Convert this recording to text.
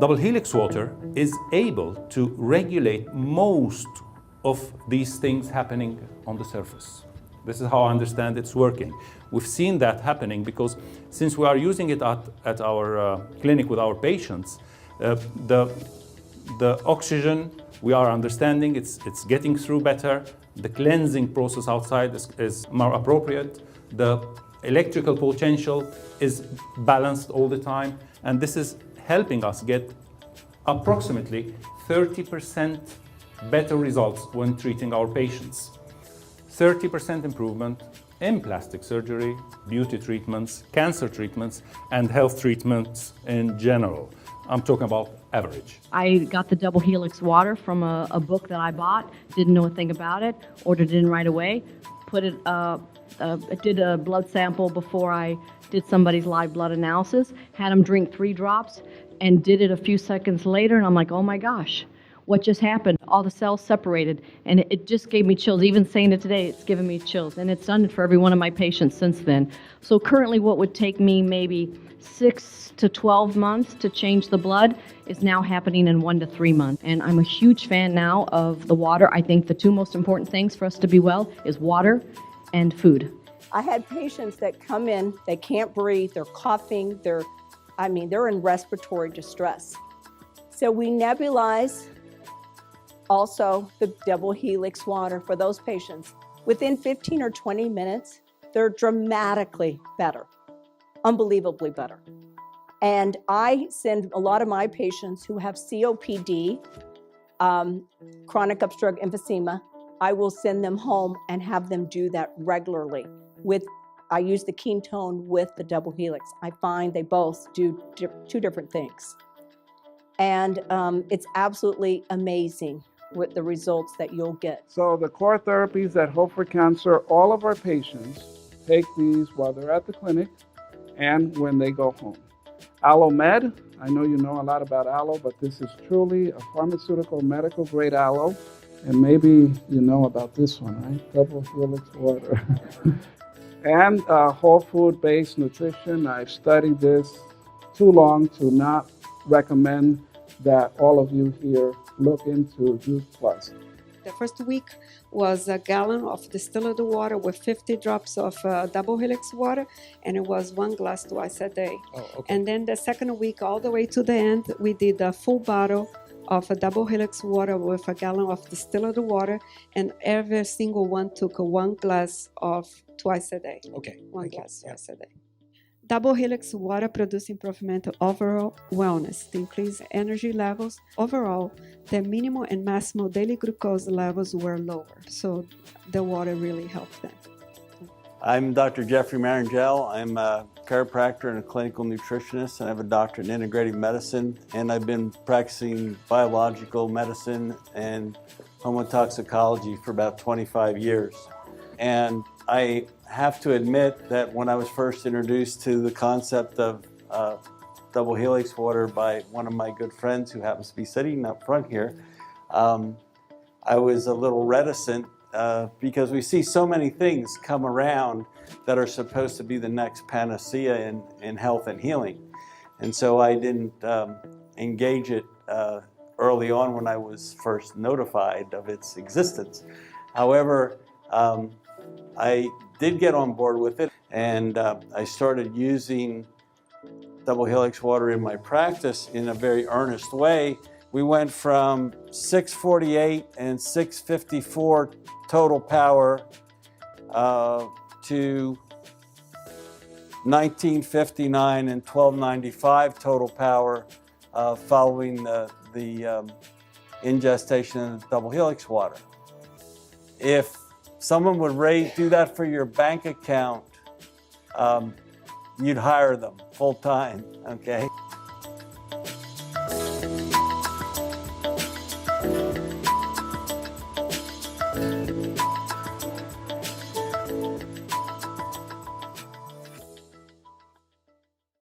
Double Helix Water is able to regulate most of these things happening on the surface. This is how I understand it's working. We've seen that happening because since we are using it at our clinic with our patients, the oxygen we are understanding, it's getting through better. The cleansing process outside is more appropriate. The electrical potential is balanced all the time. And this is helping us get approximately 30% better results when treating our patients. 30% improvement in plastic surgery, beauty treatments, cancer treatments, and health treatments in general. I'm talking about average. I got the Double Helix Water from a book that I bought, didn't know a thing about it, ordered it in right away, put it, did a blood sample before I did somebody's live blood analysis, had them drink 3 drops, and did it a few seconds later, and I'm like, oh my gosh, what just happened? All the cells separated, and it just gave me chills. Even saying it today, it's given me chills, and it's done it for every one of my patients since then. So currently what would take me maybe 6 to 12 months to change the blood is now happening in 1 to 3 months. And I'm a huge fan now of the water. I think the 2 most important things for us to be well is water and food. I had patients that come in, they can't breathe, they're coughing, they're in respiratory distress. So we nebulize also the Double Helix Water for those patients. Within 15 or 20 minutes, they're dramatically better, unbelievably better. And I send a lot of my patients who have COPD, chronic obstructive emphysema, I will send them home and have them do that regularly. I use the ketone with the Double Helix. I find they both do 2 different things. And it's absolutely amazing with the results that you'll get. So the core therapies at Hope for Cancer, all of our patients take these while they're at the clinic and when they go home. AlloMed, I know you know a lot about aloe, but this is truly a pharmaceutical medical grade aloe. And maybe you know about this one, right? Double Helix Water. And whole food based nutrition. I've studied this too long to not recommend that all of you here look into Juice Plus. The first week was a gallon of distilled water with 50 drops of Double Helix Water, and it was 1 glass twice a day. Oh, okay. And then the second week, all the way to the end, we did a full bottle of a Double Helix Water with a gallon of distilled water, and every single one took 1 glass of twice a day. Okay. 1 glass twice a day. Double Helix Water produces improvement of overall wellness, to increase energy levels. Overall, the minimal and maximal daily glucose levels were lower, so the water really helped them. I'm Dr. Jeffrey Marangel. I'm a chiropractor and a clinical nutritionist, and I have a doctorate in integrative medicine, and I've been practicing biological medicine and homotoxicology for about 25 years. And I have to admit that when I was first introduced to the concept of Double Helix Water by one of my good friends who happens to be sitting up front here, I was a little reticent because we see so many things come around that are supposed to be the next panacea in health and healing. And so I didn't engage it early on when I was first notified of its existence. However, I did get on board with it, and I started using Double Helix Water in my practice in a very earnest way. We went from 648 and 654 total power to 1959 and 1295 total power following the ingestion of Double Helix Water. If someone would do that for your bank account, you'd hire them full time, okay?